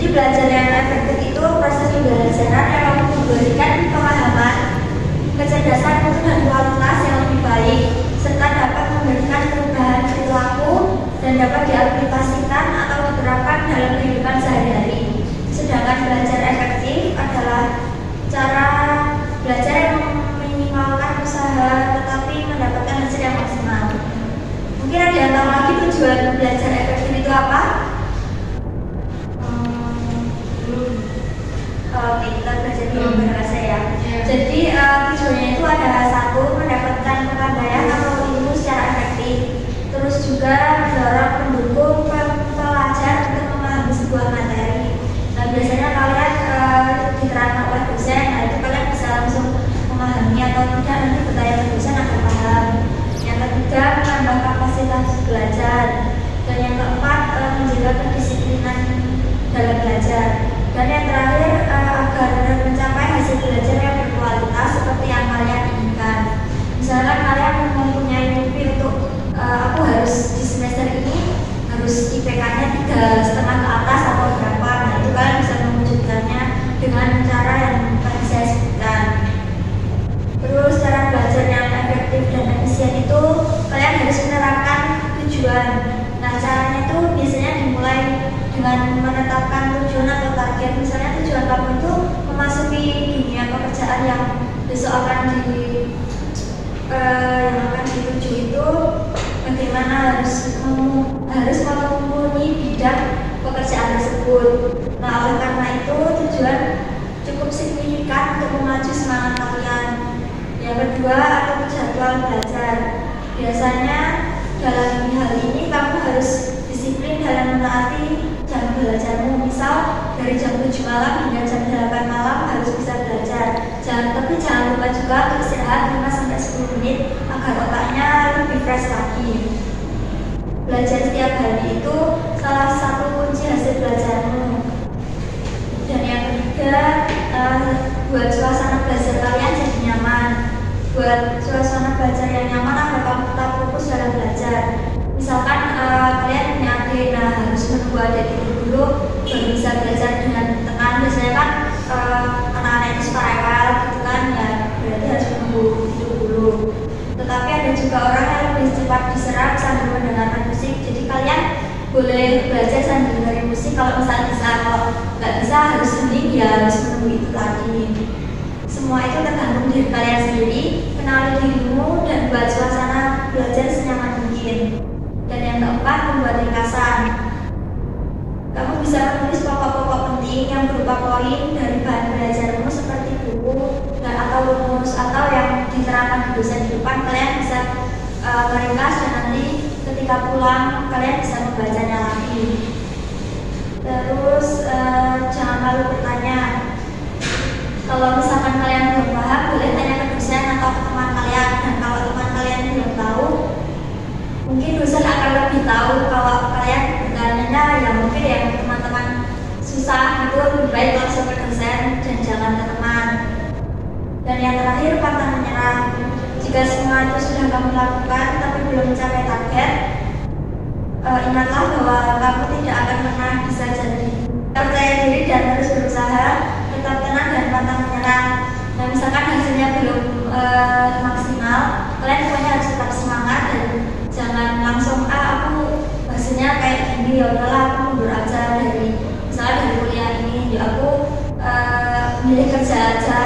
Jadi belajar yang efektif itu proses pembelajaran yang memberikan pemahaman, kecerdasan dan kualitas yang lebih baik, serta dapat memberikan perubahan perilaku dan dapat diaplikasikan atau diterapkan dalam kehidupan sehari-hari. Sedangkan belajar efektif adalah cara belajar yang meminimalkan usaha tetapi mendapatkan hasil yang maksimal. Mungkin ada yang tahu lagi tujuan belajar efektif itu apa? Oke, kita belajar dulu bahasa ya. Jadi tujuannya itu ada satu, mendapatkan kepandaian atau ilmu secara efektif. Terus juga mendorong pendukung pelajar untuk memahami sebuah materi. Nah, biasanya kalian diterangkan oleh dosen, nah itu kalian bisa langsung memahami atau tidak, nanti bertanya ke dosen agar paham. Yang ketiga, menambah kapasitas belajar. Dan yang keempat, menjaga kedisiplinan dalam belajar. Dan yang terakhir, agar mencapai hasil belajar yang berkualitas seperti yang kalian inginkan. Misalnya kalian mempunyai mimpi untuk aku harus di semester ini harus IPK-nya 3,5 ke atas atau berapa. Nah itu kalian bisa mewujudkannya dengan cara yang tadi saya sebutkan. Terus cara belajar yang efektif dan efisien itu kalian harus menerapkan tujuan. Nah caranya itu biasanya dimulai dengan menetapkan tujuan atau target. Misalnya tujuan kamu itu memasuki dunia pekerjaan yang besok akan dituju itu, bagaimana harus memenuhi bidang pekerjaan tersebut. Nah oleh karena itu tujuan cukup signifikan untuk memacu semangat kalian. Yang kedua, atau jadwal belajar. Biasanya dalam hal ini kamu harus disiplin dalam menaati jam belajarmu. Misal dari jam 7 malam hingga jam 8 malam harus bisa belajar. Tapi jangan lupa juga untuk istirahat 5-10 menit agar otaknya lebih fresh lagi. Belajar setiap hari itu salah satu kunci hasil belajarmu. Dan yang ketiga, buat suasana belajar kalian jadi nyaman. Buat suasana belajar yang nyaman agar kamu tetap fokus dalam belajar. Misalkan kalian punya adik, nah harus menunggu adik tidur dulu baru bisa belajar dengan tenang. Biasanya kan anak-anak itu suka rewel gitu kan, ya berarti harus menunggu tidur dulu. Tetapi ada juga orang yang lebih cepat diserap sambil mendengarkan musik. Jadi kalian boleh belajar sambil dengerin musik kalau misalnya bisa. Kalau nggak bisa harus mending ya harus menunggu itu tadi. Semua itu tergantung diri kalian sendiri. Kenali dirimu dan buat suasana belajar senyaman mungkin. Dan yang keempat, membuat ringkasan. Kamu bisa menulis pokok-pokok penting yang berupa poin dari bahan belajarmu seperti buku dan atau rumus atau yang diterangkan di dosen di depan. Kalian bisa meringkas dan nanti ketika pulang kalian bisa membacanya lagi. Terus jangan malu bertanya. Kalau misalkan kalian belum paham, boleh tanya ke dosen atau ke teman kalian. Dan kalau teman kalian belum tahu, mungkin dosen akan lebih tahu. Kalau kalian bertanya ya mungkin yang teman-teman susah itu lebih baik langsung ke dosen dan jangan ke teman. Dan yang terakhir, pantang menyerah. Jika semua itu sudah kamu lakukan tapi belum mencapai target, ingatlah bahwa kamu tidak akan pernah bisa jadi. Percaya diri dan terus berusaha, tetap tenang dan pantang menyerah. Nah misalkan hasilnya belum maksimal, kalian pokoknya harus tetap semangat dan jangan langsung aku hasilnya kayak gini, ya udahlah aku mundur aja dari misalnya dari kuliah ini, ya aku milih kerja aja